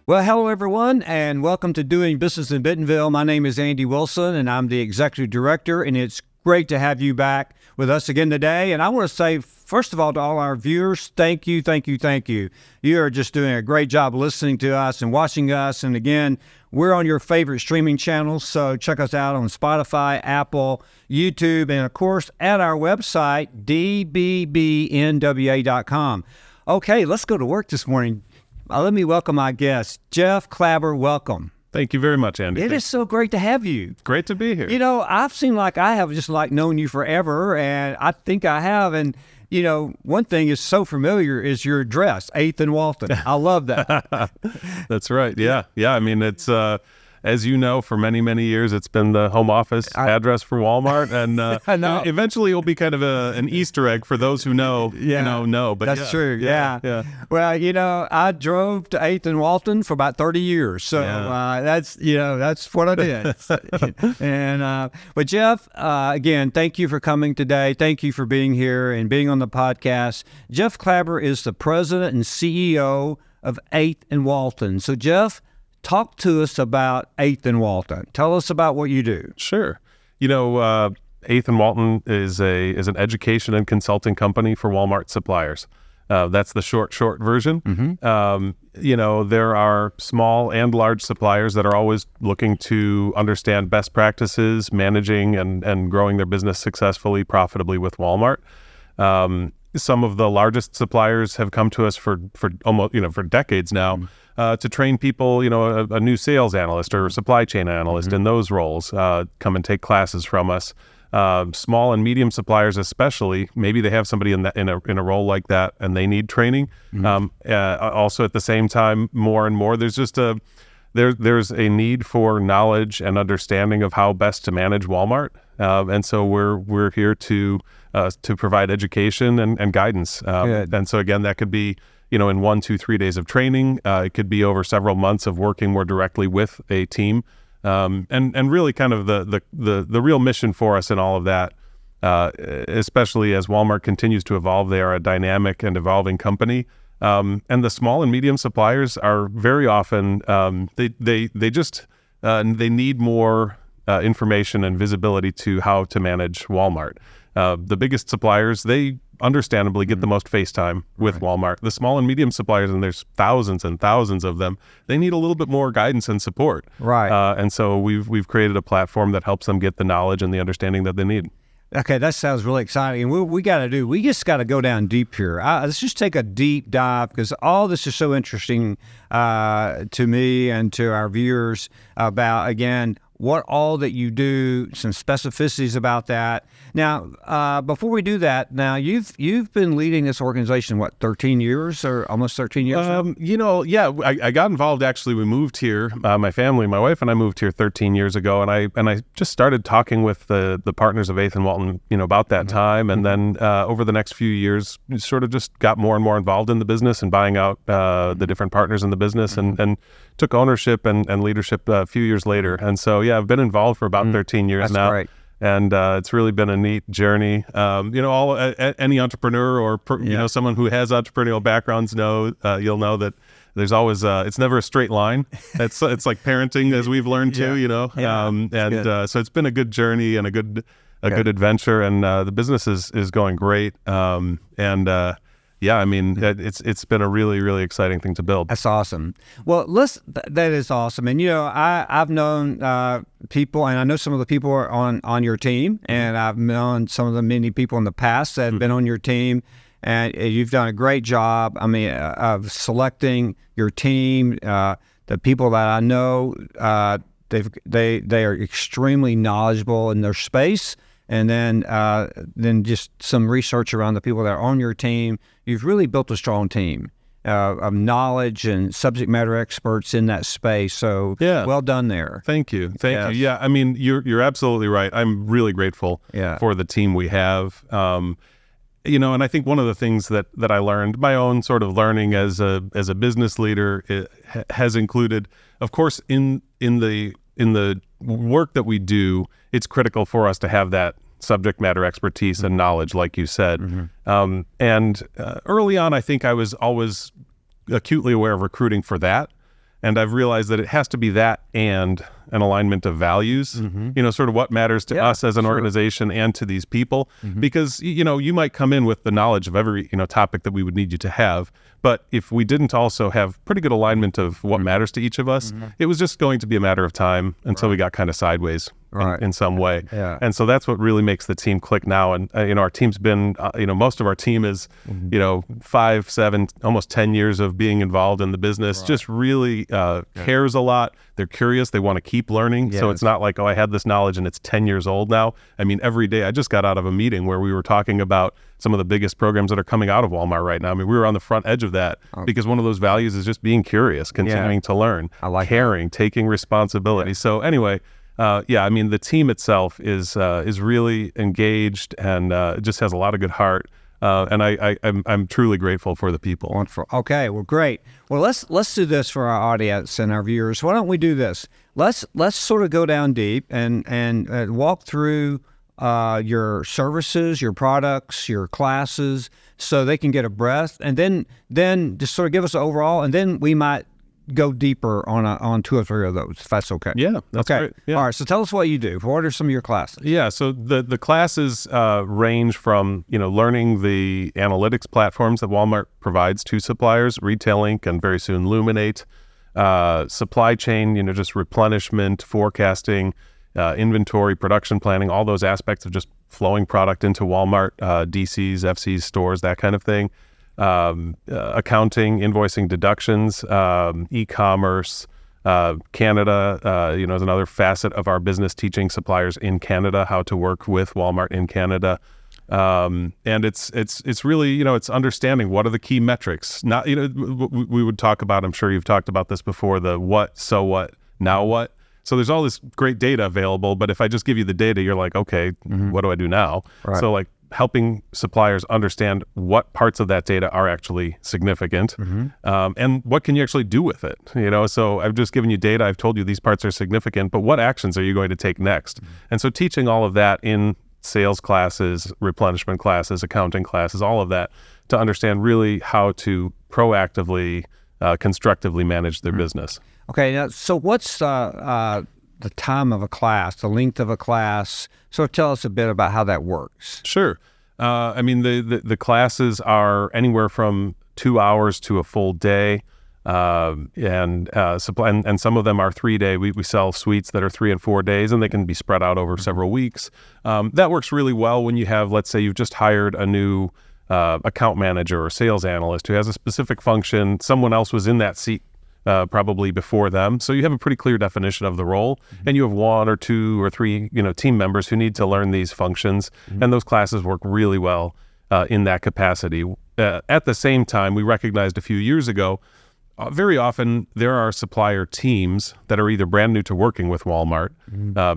Well, hello, everyone, and welcome to Doing Business in Bentonville. My name is Andy Wilson, and I'm the Executive Director, and it's great to have you back with us again today. And I want to say, first of all, to all our viewers, thank you, thank you, thank you. You are just doing a great job listening to us and watching us. And again, we're on your favorite streaming channels, so check us out on Spotify, Apple, YouTube, and of course, at our website, dbbnwa.com. Okay, let's go to work this morning. Let me welcome my guest, Jeff Clabber. Welcome. Thank you very much, Andy. It is so great to have you. Great to be here. You know, I've seemed like I have just known you forever, and I think I have. And, you know, one thing is so familiar is your address, 8th and Walton. I love that. That's right. Yeah. I mean, it's, as you know, for many, many years, it's been the home office address for Walmart. And I know. Eventually it'll be kind of an Easter egg for those who know, know. But that's true. Yeah. Well, you know, I drove to 8th and Walton for about 30 years. So that's what I did. And, but Jeff, again, thank you for coming today. Thank you for being here and being on the podcast. Jeff Clabber is the president and CEO of 8th and Walton. So Jeff, talk to us about 8th and Walton. Tell us about what you do. Sure. You know, 8th and Walton is an education and consulting company for Walmart suppliers. That's the short version. Mm-hmm. You know, there are small and large suppliers that are always looking to understand best practices, managing and growing their business successfully, profitably with Walmart. Some of the largest suppliers have come to us for almost, for decades now, to train people, a new sales analyst or supply chain analyst in those roles, come and take classes from us. Small and medium suppliers, especially, maybe they have somebody in a role like that and they need training. Also, at the same time, more and more, there's just there's a need for knowledge and understanding of how best to manage Walmart, and so we're here to provide education and guidance. And so again, that could be in 1, 2, 3 days of training. It could be over several months of working more directly with a team. And really kind of the real mission for us in all of that, especially as Walmart continues to evolve. They are a dynamic and evolving company. And the small and medium suppliers are very often, they need more information and visibility to how to manage Walmart. The biggest suppliers, they understandably get the most face time with Walmart. The small and medium suppliers, and there's thousands and thousands of them, they need a little bit more guidance and support. Right. And so we've created a platform that helps them get the knowledge and the understanding that they need. Okay, that sounds really exciting. And we just got to go down deep here. Let's just take a deep dive, because all this is so interesting to me and to our viewers about, again, what all that you do, some specificities about that. Now, before we do that, now you've been leading this organization, 13 years or almost 13 years? I got involved. Actually, we moved here. My family, my wife and I moved here 13 years ago, and I just started talking with the partners of 8th and Walton, about that time, and then over the next few years, sort of just got more and more involved in the business and buying out the different partners in the business, and took ownership and leadership a few years later. And so, I've been involved for about 13 years now. Great. And it's really been a neat journey. Any entrepreneur or someone who has entrepreneurial backgrounds you'll know that there's always it's never a straight line. It's like parenting, as we've learned too. So it's been a good journey and a good adventure, and the business is going great. It's been a really, really exciting thing to build. That's awesome. Well, that is awesome. And, I've known people, and I know some of the people are on your team, and I've known some of the many people in the past that have been on your team, and you've done a great job, of selecting your team. The people that I know, they are extremely knowledgeable in their space. And then just some research around the people that are on your team. You've really built a strong team of knowledge and subject matter experts in that space. So well done there. Thank you. Thank you. Yeah, you're absolutely right. I'm really grateful for the team we have. And I think one of the things that I learned, my own sort of learning as a business leader, has included, of course, in the work that we do, it's critical for us to have that subject matter expertise and knowledge, like you said. And early on, I think I was always acutely aware of recruiting for that. And I've realized that it has to be that and an alignment of values, sort of what matters to us as an organization and to these people. Because, you might come in with the knowledge of every, topic that we would need you to have. But if we didn't also have pretty good alignment of what matters to each of us, it was just going to be a matter of time until we got kind of sideways in some way. Yeah. And so that's what really makes the team click now. And, our team's been, most of our team is, 5, 7, almost 10 years of being involved in the business, just really cares a lot. They're curious. They want to keep learning. So it's not like, I had this knowledge and it's 10 years old now. I mean, every day I just got out of a meeting where we were talking about some of the biggest programs that are coming out of Walmart right now. I mean, we were on the front edge of that because one of those values is just being curious, continuing to learn, caring, taking responsibility. So anyway, the team itself is really engaged and just has a lot of good heart. And I'm truly grateful for the people. Wonderful. Okay, well, great. Well, let's do this for our audience and our viewers. Why don't we do this? Let's sort of go down deep and walk through your services, your products, your classes, so they can get a breath, and then just sort of give us an overall, and then we might go deeper on 2 or 3 of those, if that's okay. Yeah, that's okay. Great. Yeah. All right, so tell us what you do. What are some of your classes? Yeah, so the classes range from, learning the analytics platforms that Walmart provides to suppliers, Retail Inc., and very soon Luminate, supply chain, just replenishment, forecasting, inventory, production planning, all those aspects of just flowing product into Walmart, DCs, FCs, stores, that kind of thing. Accounting, invoicing, deductions, e-commerce, Canada, is another facet of our business, teaching suppliers in Canada how to work with Walmart in Canada. And it's really, it's understanding what are the key metrics. Not, we would talk about, I'm sure you've talked about this before, the what, so what, now what. So there's all this great data available, but if I just give you the data, you're like, okay, what do I do now? Right. So helping suppliers understand what parts of that data are actually significant, and what can you actually do with it? So I've just given you data. I've told you these parts are significant, but what actions are you going to take next? And so teaching all of that in sales classes, replenishment classes, accounting classes, all of that to understand really how to proactively, constructively manage their business. Okay, now, so what's the time of a class, the length of a class? So tell us a bit about how that works. Sure. The classes are anywhere from 2 hours to a full day, and some of them are 3-day. We sell suites that are 3 and 4 days, and they can be spread out over several weeks. That works really well when you have, let's say, you've just hired a new account manager or sales analyst who has a specific function. Someone else was in that seat probably before them. So you have a pretty clear definition of the role, and you have 1 or 2 or 3, team members who need to learn these functions, and those classes work really well in that capacity. At the same time, we recognized a few years ago, very often there are supplier teams that are either brand new to working with Walmart,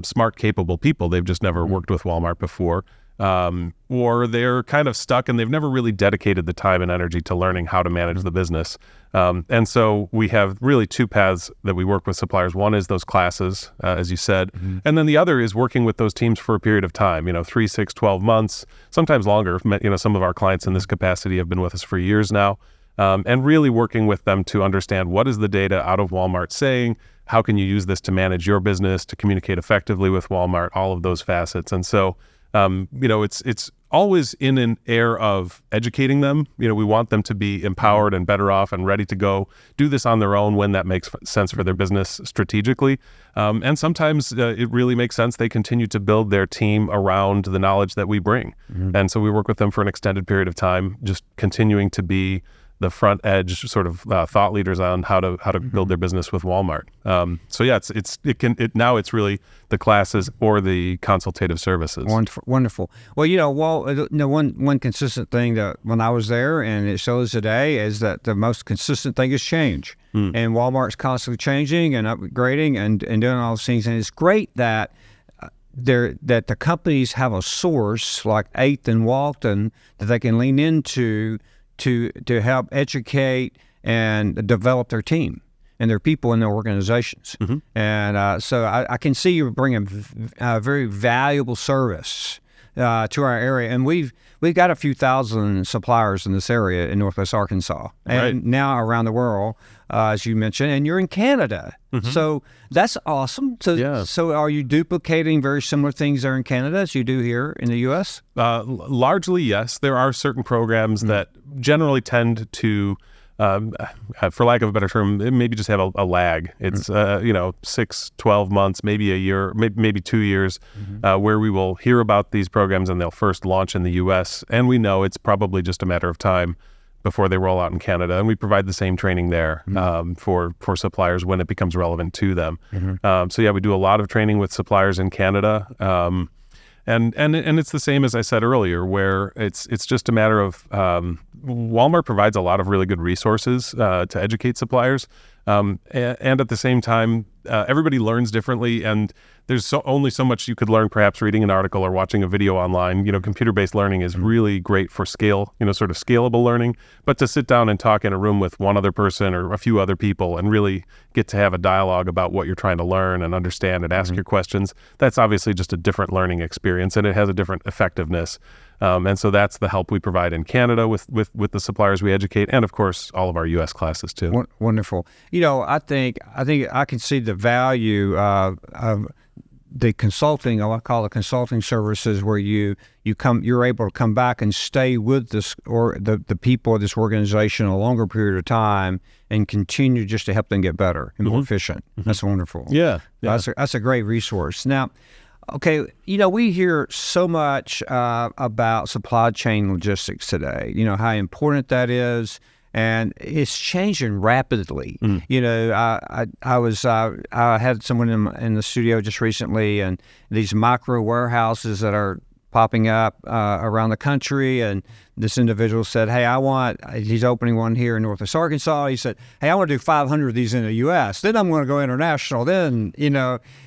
smart, capable people. They've just never worked with Walmart before. Or they're kind of stuck and they've never really dedicated the time and energy to learning how to manage the business. And so we have really 2 paths that we work with suppliers. One is those classes, as you said, and then the other is working with those teams for a period of time, 3, 6, 12 months, sometimes longer. Some of our clients in this capacity have been with us for years now, and really working with them to understand what is the data out of Walmart saying, how can you use this to manage your business, to communicate effectively with Walmart, all of those facets. And so it's always in an air of educating them. We want them to be empowered and better off and ready to go do this on their own when that makes sense for their business strategically. And sometimes it really makes sense. They continue to build their team around the knowledge that we bring. And so we work with them for an extended period of time, just continuing to be the front edge sort of thought leaders on how to build their business with Walmart. Now it's really the classes or the consultative services. Wonderful. Well, one consistent thing that when I was there, and it shows today, is that the most consistent thing is change. And Walmart's constantly changing and upgrading and doing all those things. And it's great that that the companies have a source like 8th and Walton that they can lean into to help educate and develop their team and their people in their organizations. And so I can see you bringing a very valuable service to our area, and we've got a few thousand suppliers in this area in Northwest Arkansas, and now around the world, as you mentioned. And you're in Canada, so that's awesome. So are you duplicating very similar things there in Canada as you do here in the U.S.? Largely, yes. There are certain programs that generally tend to, for lack of a better term, maybe just have a lag. It's 6, 12 months, maybe a year, maybe 2 years, where we will hear about these programs and they'll first launch in the U.S. And we know it's probably just a matter of time before they roll out in Canada. And we provide the same training there for suppliers when it becomes relevant to them. So yeah, we do a lot of training with suppliers in Canada. And it's the same as I said earlier, where it's just a matter of Walmart provides a lot of really good resources to educate suppliers, and at the same time, everybody learns differently, and there's only so much you could learn perhaps reading an article or watching a video online. Computer-based learning is really great for scale, sort of scalable learning, but to sit down and talk in a room with one other person or a few other people and really get to have a dialogue about what you're trying to learn and understand and ask your questions, that's obviously just a different learning experience, and it has a different effectiveness. And so that's the help we provide in Canada with the suppliers we educate, and of course all of our U.S. classes too. Wonderful. I think I can see the value of the consulting, or I call it consulting services, where you're able to come back and stay with this or the people of this organization a longer period of time and continue just to help them get better and more efficient. That's wonderful. Yeah. That's a great resource. Now, okay, we hear so much about supply chain logistics today, how important that is, and it's changing rapidly. I had someone in the studio just recently, and these micro warehouses that are popping up around the country, and this individual said, hey, he's opening one here in Northwest Arkansas. He said, hey, I want to do 500 of these in the U.S. Then I'm going to go international. Then,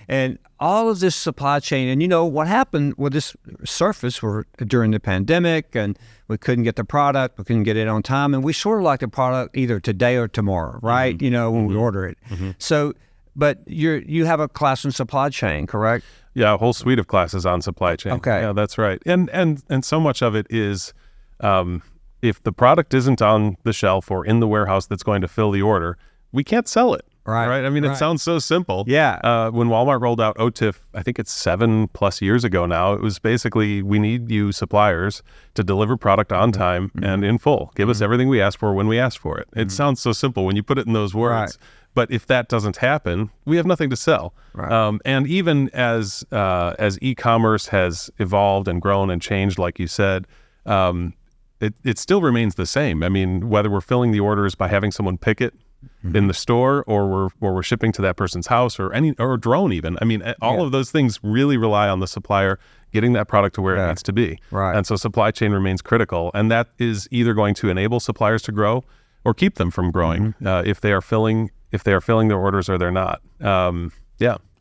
and all of this supply chain. And what happened with this surface during the pandemic, and we couldn't get the product, we couldn't get it on time, and we sort of like the product either today or tomorrow, right? When we order it. So, but you have a class in supply chain, correct? Yeah, a whole suite of classes on supply chain. Okay. Yeah, that's right. And so much of it is, if the product isn't on the shelf or in the warehouse that's going to fill the order, we can't sell it. Right. I mean, it sounds so simple. Yeah. When Walmart rolled out OTIF, I think it's 7+ years ago now, it was basically, we need you suppliers to deliver product on time and in full. Give us everything we ask for when we ask for it. It sounds so simple when you put it in those words. Right. But if that doesn't happen, we have nothing to sell. Right. And even as e-commerce has evolved and grown and changed, like you said, it still remains the same. I mean, whether we're filling the orders by having someone pick it in the store, or we're shipping to that person's house, or a drone even. I mean, all of those things really rely on the supplier getting that product to where it needs to be. Right. And so supply chain remains critical, and that is either going to enable suppliers to grow or keep them from growing if they are filling their orders or they're not.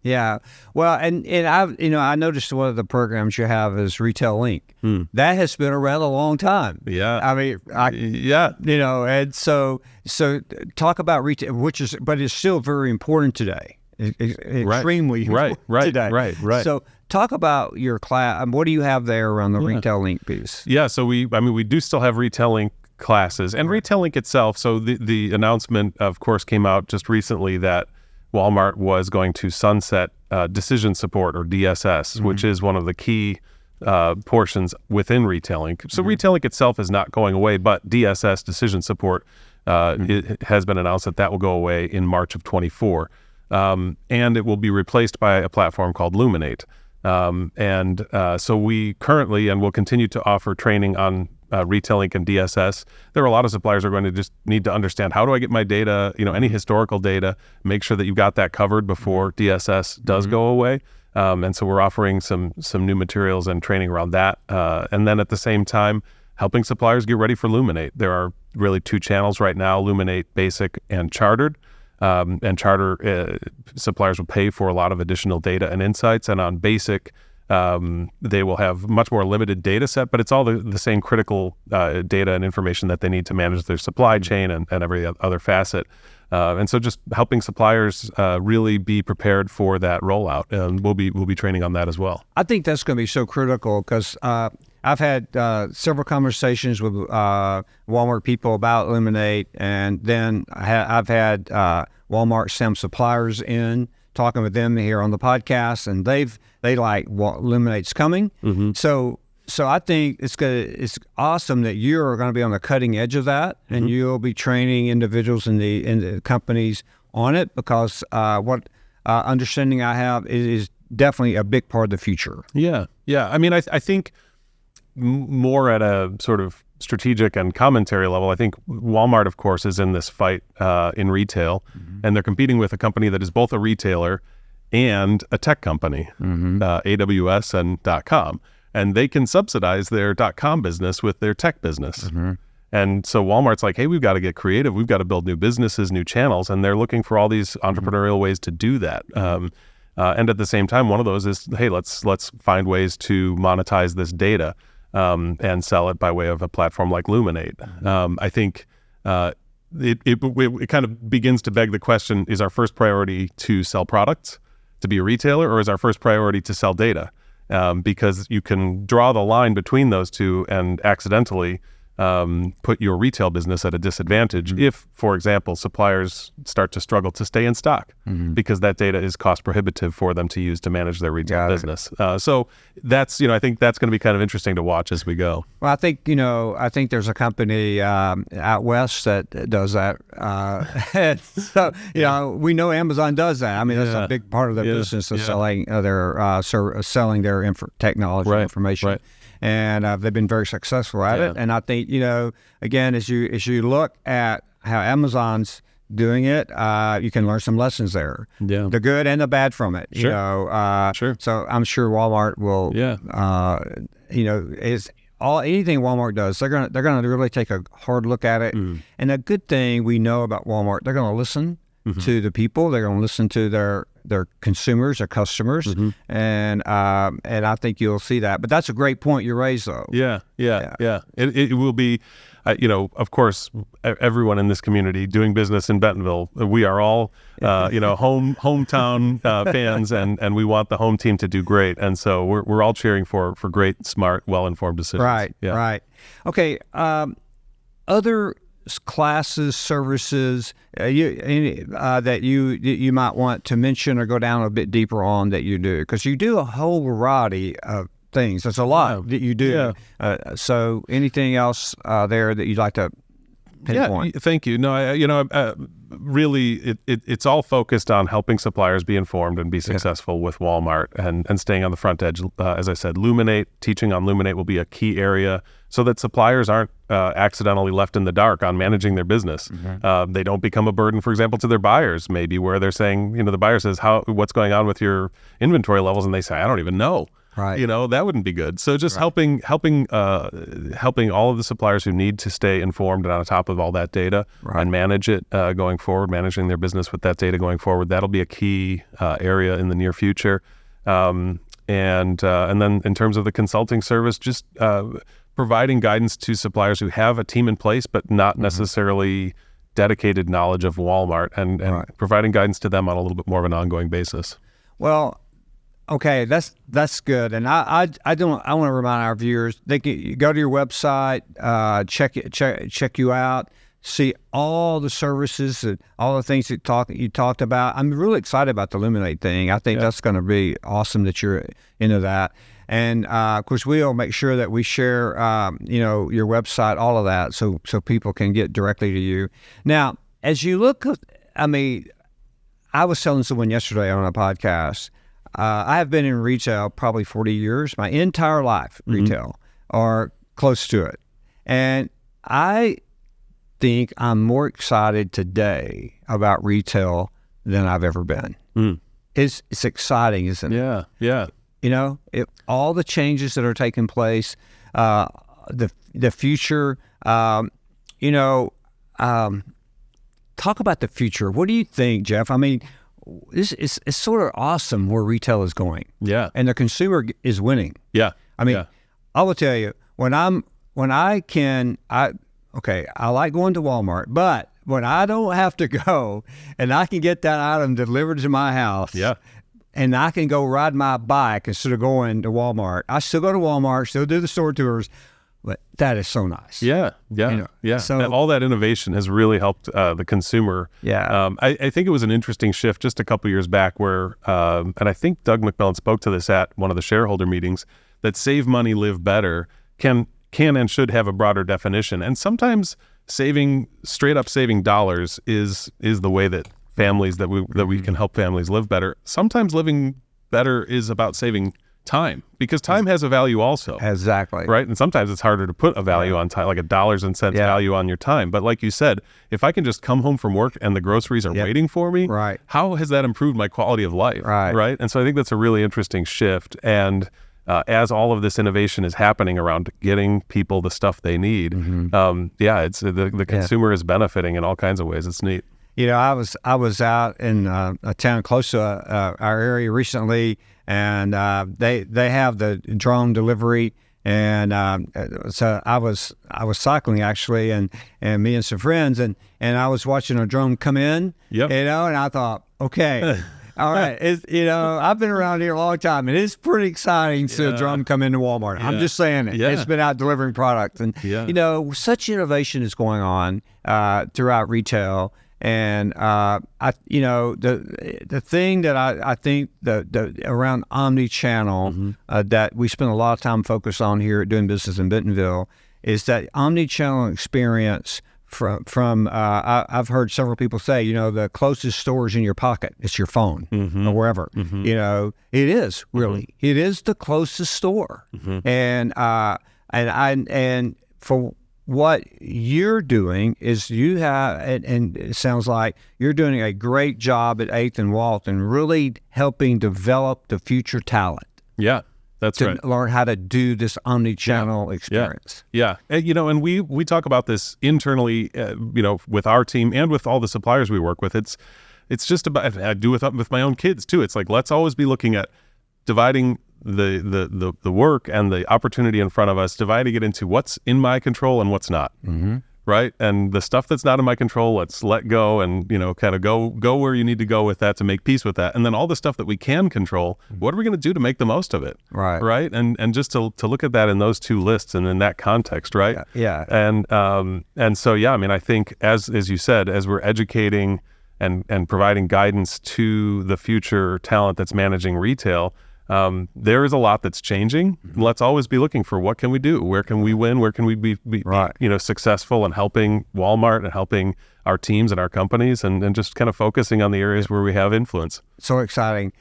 Yeah. Well, and I noticed one of the programs you have is Retail Link. That has been around a long time. Yeah. I mean, and so talk about retail, but it's still very important today. Extremely important today. Right. So talk about your class. What do you have there around the Retail Link piece? Yeah. So we do still have Retail Link classes, and Retail Link itself. So the announcement, of course, came out just recently that Walmart was going to sunset decision support, or DSS, which is one of the key portions within Retail Link. So Retail Link itself is not going away, but DSS, decision support, it has been announced that will go away in March of 24. And it will be replaced by a platform called Luminate. So we currently and will continue to offer training on Retail Link and DSS. There are a lot of suppliers who are going to just need to understand, how do I get my data, any historical data, make sure that you've got that covered before DSS does go away. And so we're offering some new materials and training around that. And then at the same time, helping suppliers get ready for Luminate. There are really 2 channels right now, Luminate Basic and Chartered. And Charter suppliers will pay for a lot of additional data and insights. And on Basic, they will have much more limited data set, but it's all the same critical data and information that they need to manage their supply chain and every other facet. And so just helping suppliers really be prepared for that rollout. And we'll be training on that as well. I think that's going to be so critical because I've had several conversations with Walmart people about Luminate, and then I've had Walmart send suppliers in, talking with them here on the podcast, and they like Luminate's coming. Mm-hmm. So I think it's awesome that you're going to be on the cutting edge of that, mm-hmm. and you'll be training individuals in the companies on it, because what understanding I have is definitely a big part of the future. Yeah. I mean, I think more at a sort of strategic and commentary level, I think Walmart, of course, is in this fight in retail, mm-hmm. and they're competing with a company that is both a retailer and a tech company, mm-hmm. AWS and .com. And they can subsidize their .com business with their tech business. Mm-hmm. And so Walmart's like, hey, we've got to get creative. We've got to build new businesses, new channels. And they're looking for all these entrepreneurial ways to do that. And at the same time, one of those is, hey, let's find ways to monetize this data and sell it by way of a platform like Luminate. I think it kind of begins to beg the question, is our first priority to sell products, to be a retailer, or is our first priority to sell data? Because you can draw the line between those two and accidentally put your retail business at a disadvantage if, for example, suppliers start to struggle to stay in stock because that data is cost prohibitive for them to use to manage their retail business. So that's, I think that's going to be kind of interesting to watch as we go. Well, I think there's a company out west that does that. So, we know Amazon does that. I mean, that's a big part of their business of selling their technology information. Right. And they've been very successful at it. And I think, again, as you look at how Amazon's doing it, you can learn some lessons there. Yeah. The good and the bad from it. Sure. Sure. So I'm sure Walmart will, anything Walmart does, they're gonna really take a hard look at it. And a good thing we know about Walmart, they're gonna listen to the people. They're gonna listen to their consumers, their customers, and I think you'll see that. But that's a great point you raised, though. Yeah. It will be, of course, everyone in this community doing business in Bentonville, we are all, hometown fans, and we want the home team to do great. And so we're all cheering for great, smart, well-informed decisions. Right. Right. Okay. Other classes, services that you might want to mention or go down a bit deeper on that you do, because you do a whole variety of things. There's a lot that you do. So anything else there that you'd like to pinpoint? Yeah, thank you. No, really, it's all focused on helping suppliers be informed and be successful with Walmart and staying on the front edge. As I said, teaching on Luminate will be a key area so that suppliers aren't accidentally left in the dark on managing their business. They don't become a burden, for example, to their buyers, maybe, where they're saying, the buyer says, what's going on with your inventory levels? And they say, I don't even know. Right. That wouldn't be good. So just helping all of the suppliers who need to stay informed and on top of all that data and manage it going forward, managing their business with that data going forward, that'll be a key area in the near future. And then in terms of the consulting service, just providing guidance to suppliers who have a team in place but not necessarily dedicated knowledge of Walmart, and providing guidance to them on a little bit more of an ongoing basis. Well, okay, that's good. And I want to remind our viewers, they can go to your website, check you out, see all the services and all the things you talked about. I'm really excited about the Luminate thing. I think that's going to be awesome that you're into that. And of course, we'll make sure that we share, your website, all of that, so people can get directly to you. Now, as you look, I was telling someone yesterday on a podcast. I have been in retail probably 40 years, my entire life, retail, or close to it. And I think I'm more excited today about retail than I've ever been. It's exciting, isn't it? Yeah. All the changes that are taking place, the future, talk about the future. What do you think, Jeff? I mean, it's sort of awesome where retail is going. Yeah. And the consumer is winning. Yeah. I mean, I will tell you, I like going to Walmart, but when I don't have to go and I can get that item delivered to my house, and I can go ride my bike instead of going to Walmart. I still go to Walmart, still do the store tours, but that is so nice. Yeah. So all that innovation has really helped the consumer. I think it was an interesting shift just a couple years back where, and I think Doug McMillan spoke to this at one of the shareholder meetings, that save money, live better can and should have a broader definition. And sometimes straight up saving dollars is the way that families that we can help families live better. Sometimes living better is about saving time, because time has a value also. Exactly. Right? And sometimes it's harder to put a value on time, like a dollars and cents value on your time. But like you said, if I can just come home from work and the groceries are waiting for me, how has that improved my quality of life? Right? And so I think that's a really interesting shift. And as all of this innovation is happening around getting people the stuff they need, it's the consumer is benefiting in all kinds of ways. It's neat. I was out in a town close to our area recently, and they have the drone delivery, and so I was cycling actually, and me and some friends, and I was watching a drone come in, and I thought, okay. All right, I've been around here a long time, and it's pretty exciting to see a drone come into Walmart. I'm just saying it. It's been out delivering product, and such innovation is going on throughout retail. And the thing that I think the around omnichannel that we spend a lot of time focused on here at Doing Business in Bentonville is that omnichannel experience. From I've heard several people say, the closest store is in your pocket. It's your phone or wherever. It is really. It is the closest store. And for what you're doing is you have, and it sounds like you're doing a great job at 8th and Walton, really helping develop the future talent. Yeah. That's right. To learn how to do this omni-channel experience. Yeah. And, and we talk about this internally, with our team and with all the suppliers we work with. It's just about, I do with my own kids too. It's like, let's always be looking at dividing the work and the opportunity in front of us, dividing it into what's in my control and what's not. Right. And the stuff that's not in my control, let's let go and, kind of go where you need to go with that to make peace with that. And then all the stuff that we can control, what are we going to do to make the most of it? Right. And just to look at that in those two lists and in that context. Right. Yeah. And so, I think as you said, as we're educating and providing guidance to the future talent that's managing retail, there is a lot that's changing. Let's always be looking for what can we do? Where can we win? Where can we be successful in helping Walmart and helping our teams and our companies and just kind of focusing on the areas where we have influence. So exciting.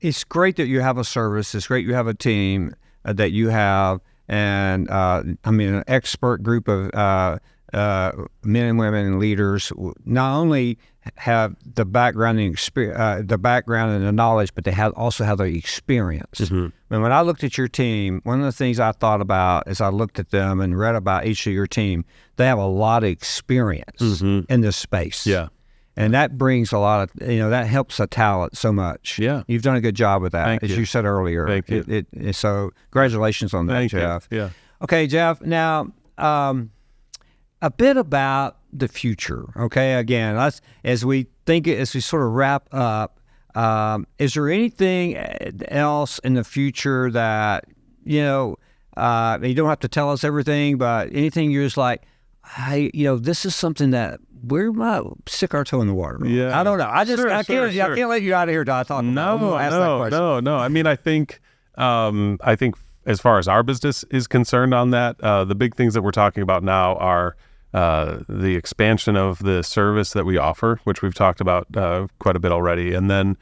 It's great that you have a service. It's great you have a team that you have, and an expert group of men and women and leaders not only have the background and the knowledge, but they also have the experience. And when I looked at your team, one of the things I thought about as I looked at them and read about each of your team, they have a lot of experience in this space. Yeah. And that brings a lot of, that helps a talent so much. Yeah. You've done a good job with that, as you said earlier. Thank you. So congratulations on that, Jeff. Yeah. Okay, Jeff, now a bit about the future. Okay, again, as we sort of wrap up, is there anything else in the future that, you don't have to tell us everything, but anything you're just like, hey, this is something that we might stick our toe in the water. Yeah. I don't know. I can't let you out of here till I talk about that question. No. I think as far as our business is concerned on that, the big things that we're talking about now are the expansion of the service that we offer, which we've talked about quite a bit already, and then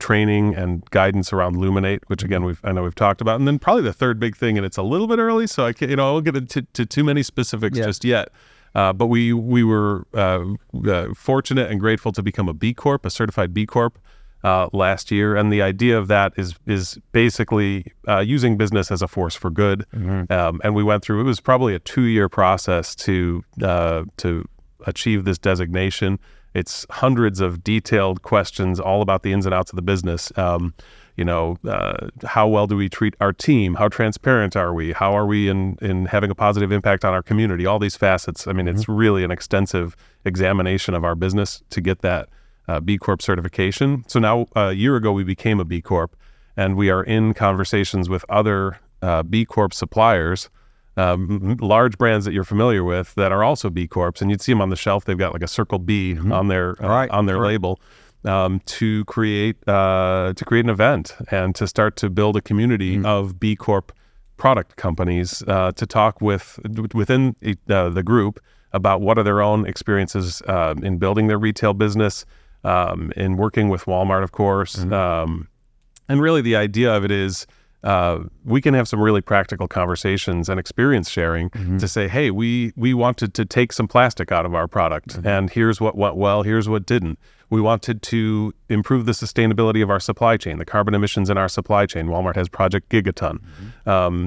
training and guidance around Luminate, which again I know we've talked about, and then probably the third big thing, and it's a little bit early, so I can't, I won't get into too many specifics just yet. But we were fortunate and grateful to become a certified B Corp last year, and the idea of that is basically using business as a force for good. And we went through, it was probably a 2-year process to achieve this designation. It's hundreds of detailed questions all about the ins and outs of the business. how well do we treat our team? How transparent are we? How are we in having a positive impact on our community? All these facets. I mean, it's really an extensive examination of our business to get that B Corp certification. So now, a year ago, we became a B Corp, and we are in conversations with other B Corp suppliers, large brands that you're familiar with that are also B Corps, and you'd see them on the shelf. They've got like a circle B on their label, to create an event and to start to build a community of B Corp product companies to talk within the group about what are their own experiences in building their retail business, in working with Walmart, of course. And really the idea of it is we can have some really practical conversations and experience sharing to say, hey, we wanted to take some plastic out of our product, and here's what went well, here's what didn't. We wanted to improve the sustainability of our supply chain, the carbon emissions in our supply chain. Walmart has Project Gigaton.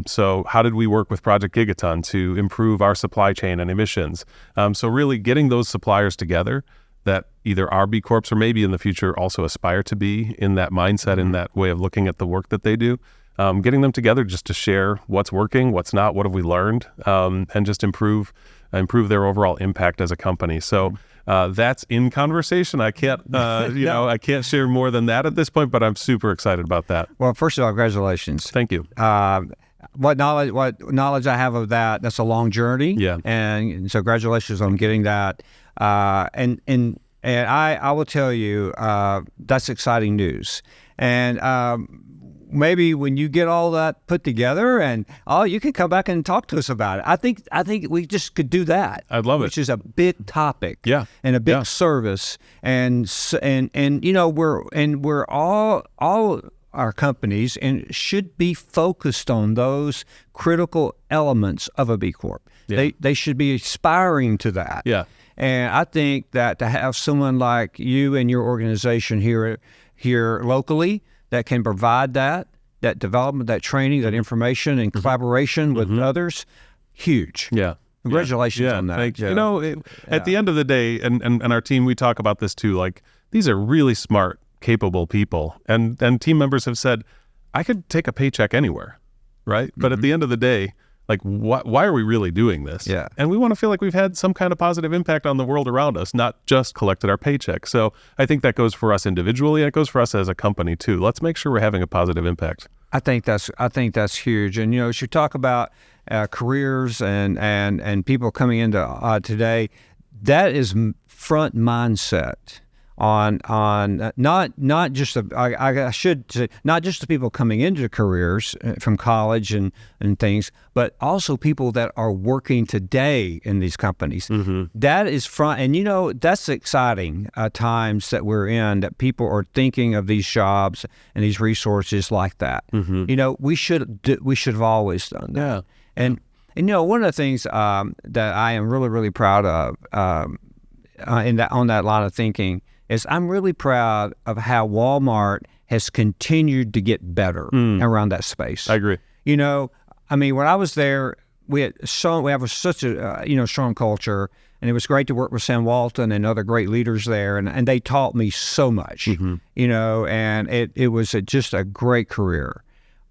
So how did we work with Project Gigaton to improve our supply chain and emissions? So really getting those suppliers together that either are B Corps or maybe in the future also aspire to be in that mindset, in that way of looking at the work that they do. Getting them together just to share what's working, what's not, what have we learned, and just improve their overall impact as a company. So that's in conversation. I can't, I can't share more than that at this point, but I'm super excited about that. Well, first of all, congratulations. Thank you. What knowledge I have of that's a long journey. Yeah. And so congratulations on getting that. And I will tell you, that's exciting news. And maybe when you get all that put together, and you can come back and talk to us about it. I think we just could do that. I'd love it. Which is a big topic. Yeah. And a big service. And we're all our companies and should be focused on those critical elements of a B Corp. Yeah. They should be aspiring to that. Yeah. And I think that to have someone like you and your organization here locally that can provide that development, that training, that information, and collaboration with others, huge. Yeah. Congratulations on that. Thank you. At the end of the day, and our team, we talk about this too, like these are really smart, capable people. And team members have said, I could take a paycheck anywhere, right? But at the end of the day, like, why are we really doing this? Yeah. And we want to feel like we've had some kind of positive impact on the world around us, not just collected our paycheck. So I think that goes for us individually, and it goes for us as a company too. Let's make sure we're having a positive impact. I think that's huge. And as you talk about careers and people coming into today, that is front mindset on not just I should say not just the people coming into careers from college and things, but also people that are working today in these companies. That is front, and that's exciting times that we're in, that people are thinking of these jobs and these resources like that. We should have always done that. Yeah. And one of the things that I am really, really proud of on that line of thinking is I'm really proud of how Walmart has continued to get better around that space. I agree. When I was there, we have such a strong culture, and it was great to work with Sam Walton and other great leaders there, and they taught me so much. And it was just a great career.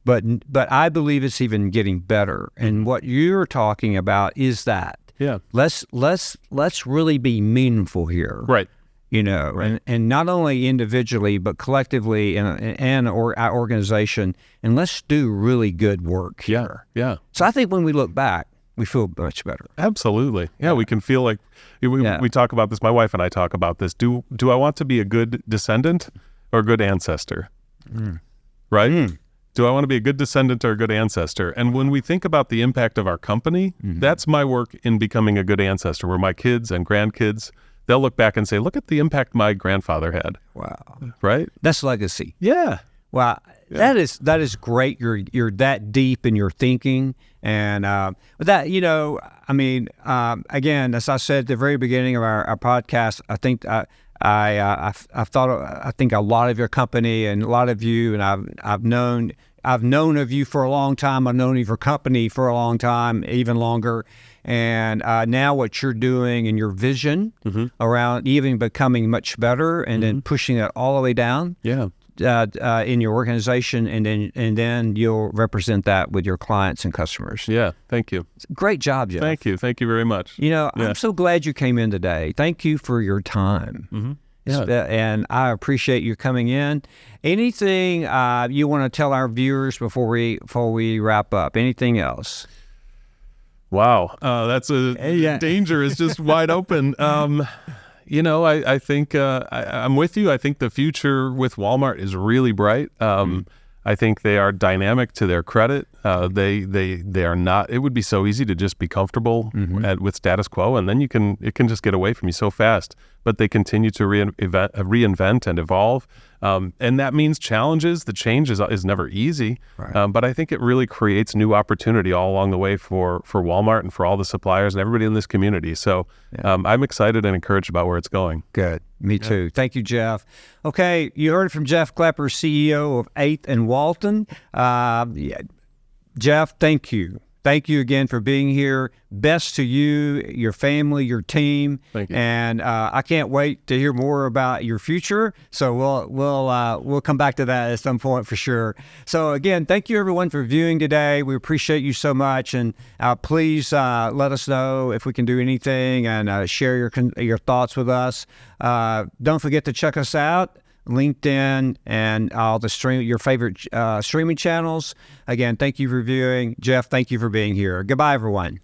But I believe it's even getting better. And what you're talking about is that. Yeah. Let's really be meaningful here. Right. Right. And not only individually, but collectively and our organization, and let's do really good work here. Yeah. So I think when we look back, we feel much better. Absolutely. Yeah, we can feel like we talk about this. My wife and I talk about this. Do I want to be a good descendant or a good ancestor? Right? Do I want to be a good descendant or a good ancestor? And when we think about the impact of our company, that's my work in becoming a good ancestor, where my kids and grandkids, they'll look back and say, look at the impact my grandfather had. Wow. Right? That's legacy. Yeah. Wow. Yeah. That is great. You're that deep in your thinking. And with that, again, as I said at the very beginning of our podcast, I think I think a lot of your company and a lot of you, and I've known of you for a long time. I've known of your company for a long time, even longer. And now what you're doing and your vision around even becoming much better and then pushing it all the way down in your organization, and then you'll represent that with your clients and customers. Yeah, thank you. Great job, Jeff. Thank you very much. I'm so glad you came in today. Thank you for your time. Mm-hmm. Yeah. And I appreciate you coming in. Anything you want to tell our viewers before we wrap up? Anything else? Wow, that's danger is just wide open. I think I'm with you. I think the future with Walmart is really bright. I think they are dynamic to their credit. They are not. It would be so easy to just be comfortable with status quo, and then it can just get away from you so fast. But they continue to reinvent and evolve, and that means challenges. The change is never easy, right. But I think it really creates new opportunity all along the way for Walmart and for all the suppliers and everybody in this community. So I'm excited and encouraged about where it's going. Good. Me too. Thank you, Jeff. Okay, you heard from Jeff Klepper, CEO of 8th and Walton. Jeff, thank you. Thank you again for being here. Best to you, your family, your team. Thank you. And I can't wait to hear more about your future. So we'll come back to that at some point for sure. So again, thank you everyone for viewing today. We appreciate you so much. And please let us know if we can do anything, and share your thoughts with us. Don't forget to check us out. LinkedIn and all your favorite streaming channels. Again, thank you for viewing. Jeff, thank you for being here. Goodbye, everyone.